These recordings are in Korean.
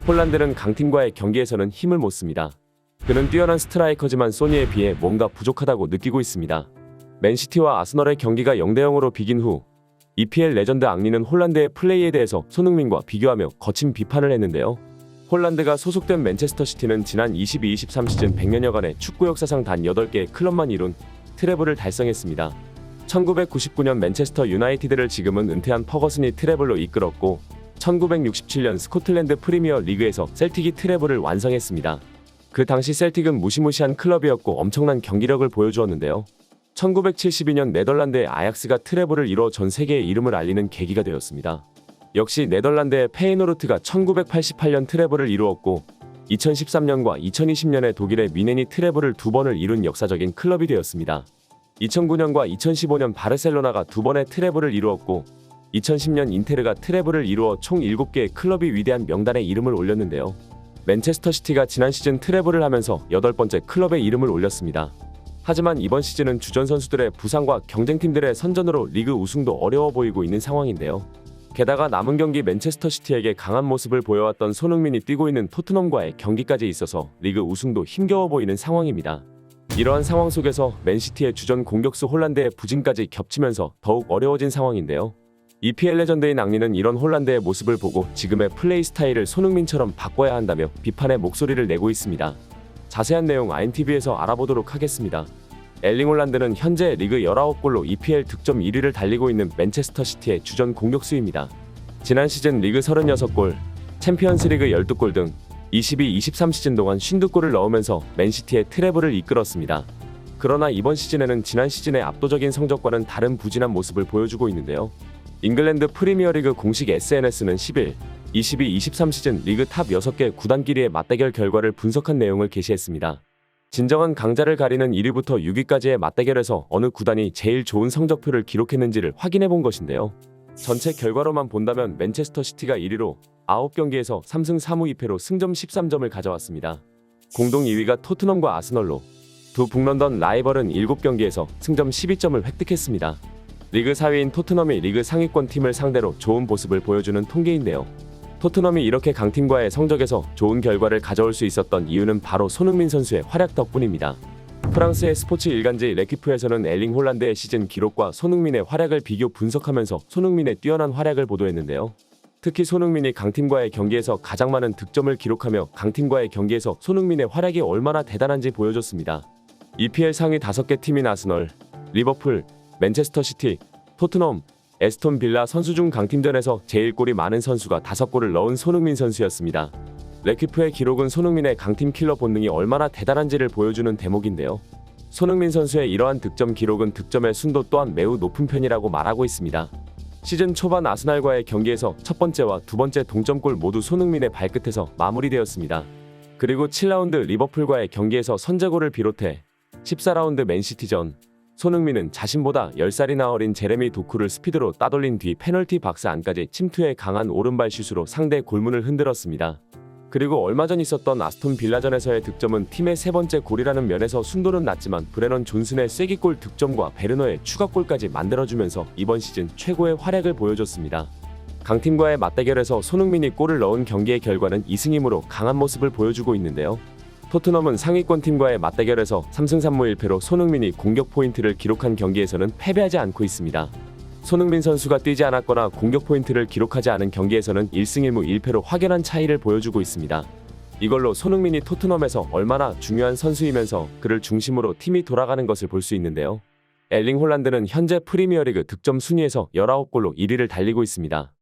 홀란드는 강팀과의 경기에서는 힘을 못 씁니다. 그는 뛰어난 스트라이커지만 소니에 비해 뭔가 부족하다고 느끼고 있습니다. 맨시티와 아스널의 경기가 0대0으로 비긴 후 EPL 레전드 앙리는 홀란드의 플레이에 대해서 손흥민과 비교하며 거친 비판을 했는데요. 홀란드가 소속된 맨체스터 시티는 지난 22-23 시즌 100여년간의 축구 역사상 단 8개의 클럽만 이룬 트래블을 달성했습니다. 1999년 맨체스터 유나이티드를 지금은 은퇴한 퍼거슨이 트래블로 이끌었고 1967년 스코틀랜드 프리미어 리그에서 셀틱이 트래블을 완성했습니다. 그 당시 셀틱은 무시무시한 클럽이었고 엄청난 경기력을 보여주었는데요. 1972년 네덜란드의 아약스가 트래블을 이뤄 전 세계에 이름을 알리는 계기가 되었습니다. 역시 네덜란드의 페이노르트가 1988년 트래블을 이루었고 2013년과 2020년에 독일의 미넨이 트래블을 2번을 이룬 역사적인 클럽이 되었습니다. 2009년과 2015년 바르셀로나가 2번의 트래블을 이루었고 2010년 인테르가 트래블을 이루어 총 7개의 클럽이 위대한 명단에 이름을 올렸는데요. 맨체스터 시티가 지난 시즌 트래블을 하면서 8번째 클럽에 이름을 올렸습니다. 하지만 이번 시즌은 주전 선수들의 부상과 경쟁팀들의 선전으로 리그 우승도 어려워 보이고 있는 상황인데요. 게다가 남은 경기 맨체스터 시티에게 강한 모습을 보여왔던 손흥민이 뛰고 있는 토트넘과의 경기까지 있어서 리그 우승도 힘겨워 보이는 상황입니다. 이러한 상황 속에서 맨시티의 주전 공격수 홀란드의 부진까지 겹치면서 더욱 어려워진 상황인데요. EPL 레전드인 앙리는 이런 홀란드의 모습을 보고 지금의 플레이 스타일을 손흥민처럼 바꿔야 한다며 비판의 목소리를 내고 있습니다. 자세한 내용 IMTV에서 알아보도록 하겠습니다. 엘링 홀란드는 현재 리그 19골로 EPL 득점 1위를 달리고 있는 맨체스터 시티의 주전 공격수입니다. 지난 시즌 리그 36골, 챔피언스리그 12골 등 22-23 시즌 동안 52골을 넣으면서 맨시티의 트래블을 이끌었습니다. 그러나 이번 시즌에는 지난 시즌의 압도적인 성적과는 다른 부진한 모습을 보여주고 있는데요. 잉글랜드 프리미어리그 공식 SNS는 10일 22-23 시즌 리그 탑 6개 구단끼리의 맞대결 결과를 분석한 내용을 게시했습니다. 진정한 강자를 가리는 1위부터 6위까지의 맞대결에서 어느 구단이 제일 좋은 성적표를 기록했는지를 확인해 본 것인데요. 전체 결과로만 본다면 맨체스터 시티가 1위로 9경기에서 3승 3무 2패로 승점 13점을 가져왔습니다. 공동 2위가 토트넘과 아스널로 두 북런던 라이벌은 7경기에서 승점 12점을 획득했습니다. 리그 4위인 토트넘이 리그 상위권 팀을 상대로 좋은 모습을 보여주는 통계인데요. 토트넘이 이렇게 강팀과의 성적에서 좋은 결과를 가져올 수 있었던 이유는 바로 손흥민 선수의 활약 덕분입니다. 프랑스의 스포츠 일간지 레키프에서는 엘링 홀란드의 시즌 기록과 손흥민의 활약을 비교 분석하면서 손흥민의 뛰어난 활약을 보도했는데요. 특히 손흥민이 강팀과의 경기에서 가장 많은 득점을 기록하며 강팀과의 경기에서 손흥민의 활약이 얼마나 대단한지 보여줬습니다. EPL 상위 5개 팀인 아스널, 리버풀, 맨체스터 시티, 토트넘, 에스톤 빌라 선수 중 강팀전에서 제일 골이 많은 선수가 5골을 넣은 손흥민 선수였습니다. 레키프의 기록은 손흥민의 강팀 킬러 본능이 얼마나 대단한지를 보여주는 대목인데요. 손흥민 선수의 이러한 득점 기록은 득점의 순도 또한 매우 높은 편이라고 말하고 있습니다. 시즌 초반 아스날과의 경기에서 첫 번째와 두 번째 동점골 모두 손흥민의 발끝에서 마무리되었습니다. 그리고 7라운드 리버풀과의 경기에서 선제골을 비롯해 14라운드 맨시티전 손흥민은 자신보다 10살이나 어린 제레미 도쿠를 스피드로 따돌린 뒤 페널티 박스 안까지 침투해 강한 오른발 슛으로 상대 골문을 흔들었습니다. 그리고 얼마 전 있었던 아스톤 빌라전에서의 득점은 팀의 세 번째 골이라는 면에서 순도는 낮지만 브레넌 존슨의 쐐기골 득점과 베르너의 추가골까지 만들어주면서 이번 시즌 최고의 활약을 보여줬습니다. 강팀과의 맞대결에서 손흥민이 골을 넣은 경기의 결과는 2승 2무로 강한 모습을 보여주고 있는데요. 토트넘은 상위권 팀과의 맞대결에서 3승 3무 1패로 손흥민이 공격 포인트를 기록한 경기에서는 패배하지 않고 있습니다. 손흥민 선수가 뛰지 않았거나 공격 포인트를 기록하지 않은 경기에서는 1승 1무 1패로 확연한 차이를 보여주고 있습니다. 이걸로 손흥민이 토트넘에서 얼마나 중요한 선수이면서 그를 중심으로 팀이 돌아가는 것을 볼 수 있는데요. 엘링 홀란드는 현재 프리미어리그 득점 순위에서 19골로 1위를 달리고 있습니다.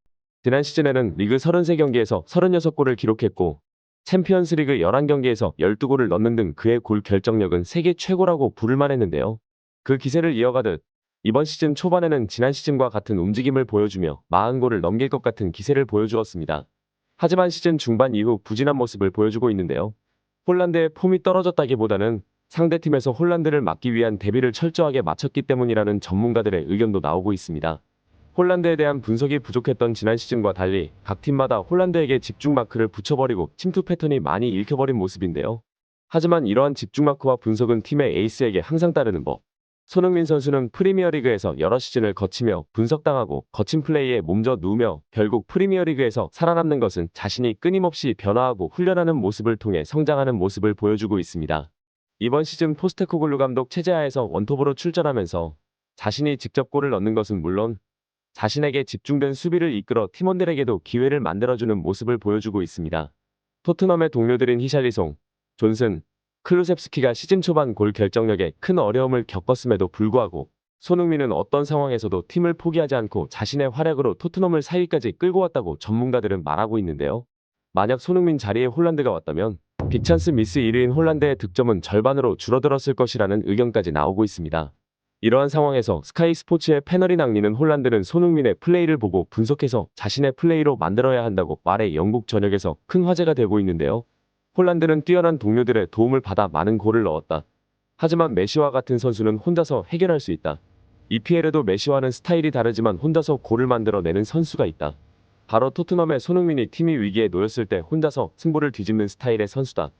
지난 시즌에는 리그 33경기에서 36골을 기록했고 챔피언스리그 11경기에서 12골을 넣는 등 그의 골 결정력은 세계 최고라고 부를 만했는데요. 그 기세를 이어가듯 이번 시즌 초반에는 지난 시즌과 같은 움직임을 보여주며 40골을 넘길 것 같은 기세를 보여주었습니다. 하지만 시즌 중반 이후 부진한 모습을 보여주고 있는데요. 홀란드의 폼이 떨어졌다기보다는 상대팀에서 홀란드를 막기 위한 대비를 철저하게 마쳤기 때문이라는 전문가들의 의견도 나오고 있습니다. 홀란드에 대한 분석이 부족했던 지난 시즌과 달리 각 팀마다 홀란드에게 집중 마크를 붙여버리고 침투 패턴이 많이 읽혀버린 모습인데요. 하지만 이러한 집중 마크와 분석은 팀의 에이스에게 항상 따르는 법. 손흥민 선수는 프리미어리그에서 여러 시즌을 거치며 분석당하고 거친 플레이에 몸져 누우며 결국 프리미어리그에서 살아남는 것은 자신이 끊임없이 변화하고 훈련하는 모습을 통해 성장하는 모습을 보여주고 있습니다. 이번 시즌 포스테코글루 감독 체제하에서 원톱으로 출전하면서 자신이 직접 골을 넣는 것은 물론 자신에게 집중된 수비를 이끌어 팀원들에게도 기회를 만들어주는 모습을 보여주고 있습니다. 토트넘의 동료들인 히샬리송, 존슨, 클루셉스키가 시즌 초반 골 결정력에 큰 어려움을 겪었음에도 불구하고 손흥민은 어떤 상황에서도 팀을 포기하지 않고 자신의 활약으로 토트넘을 4위까지 끌고 왔다고 전문가들은 말하고 있는데요. 만약 손흥민 자리에 홀란드가 왔다면 빅찬스 미스 1위인 홀란드의 득점은 절반으로 줄어들었을 것이라는 의견까지 나오고 있습니다. 이러한 상황에서 스카이 스포츠의 패널이 낭리는 홀란드는 손흥민의 플레이를 보고 분석해서 자신의 플레이로 만들어야 한다고 말해 영국 전역에서 큰 화제가 되고 있는데요. 홀란드는 뛰어난 동료들의 도움을 받아 많은 골을 넣었다. 하지만 메시와 같은 선수는 혼자서 해결할 수 있다. EPL에도 메시와는 스타일이 다르지만 혼자서 골을 만들어내는 선수가 있다. 바로 토트넘의 손흥민이 팀이 위기에 놓였을 때 혼자서 승부를 뒤집는 스타일의 선수다.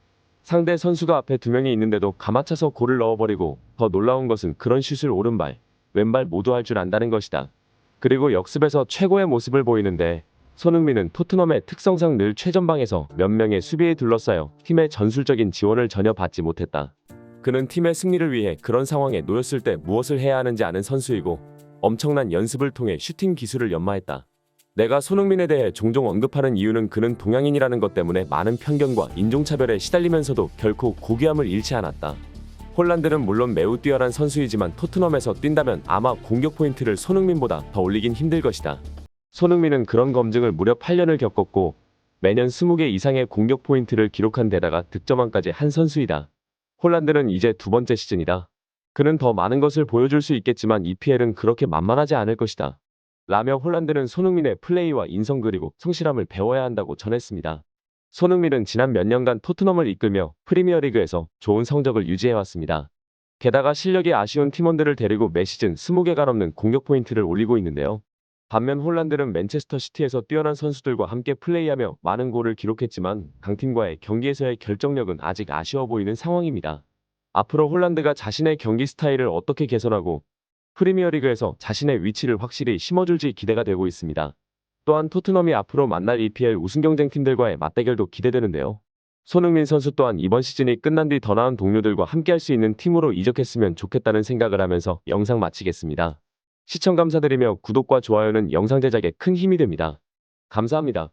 상대 선수가 앞에 두 명이 있는데도 가마차서 골을 넣어버리고 더 놀라운 것은 그런 슛을 오른발, 왼발 모두 할 줄 안다는 것이다. 그리고 역습에서 최고의 모습을 보이는데 손흥민은 토트넘의 특성상 늘 최전방에서 몇 명의 수비에 둘러싸여 팀의 전술적인 지원을 전혀 받지 못했다. 그는 팀의 승리를 위해 그런 상황에 놓였을 때 무엇을 해야 하는지 아는 선수이고 엄청난 연습을 통해 슈팅 기술을 연마했다. 내가 손흥민에 대해 종종 언급하는 이유는 그는 동양인이라는 것 때문에 많은 편견과 인종차별에 시달리면서도 결코 고귀함을 잃지 않았다. 홀란드는 물론 매우 뛰어난 선수이지만 토트넘에서 뛴다면 아마 공격 포인트를 손흥민보다 더 올리긴 힘들 것이다. 손흥민은 그런 검증을 무려 8년을 겪었고 매년 20개 이상의 공격 포인트를 기록한 데다가 득점왕까지 한 선수이다. 홀란드는 이제 두 번째 시즌이다. 그는 더 많은 것을 보여줄 수 있겠지만 EPL은 그렇게 만만하지 않을 것이다. 라며 홀란드는 손흥민의 플레이와 인성 그리고 성실함을 배워야 한다고 전했습니다. 손흥민은 지난 몇 년간 토트넘을 이끌며 프리미어리그에서 좋은 성적을 유지해왔습니다. 게다가 실력이 아쉬운 팀원들을 데리고 매 시즌 20개가 넘는 공격 포인트를 올리고 있는데요. 반면 홀란드는 맨체스터 시티에서 뛰어난 선수들과 함께 플레이하며 많은 골을 기록했지만 강팀과의 경기에서의 결정력은 아직 아쉬워 보이는 상황입니다. 앞으로 홀란드가 자신의 경기 스타일을 어떻게 개선하고 프리미어리그에서 자신의 위치를 확실히 심어줄지 기대가 되고 있습니다. 또한 토트넘이 앞으로 만날 EPL 우승 경쟁 팀들과의 맞대결도 기대되는데요. 손흥민 선수 또한 이번 시즌이 끝난 뒤 더 나은 동료들과 함께할 수 있는 팀으로 이적했으면 좋겠다는 생각을 하면서 영상 마치겠습니다. 시청 감사드리며 구독과 좋아요는 영상 제작에 큰 힘이 됩니다. 감사합니다.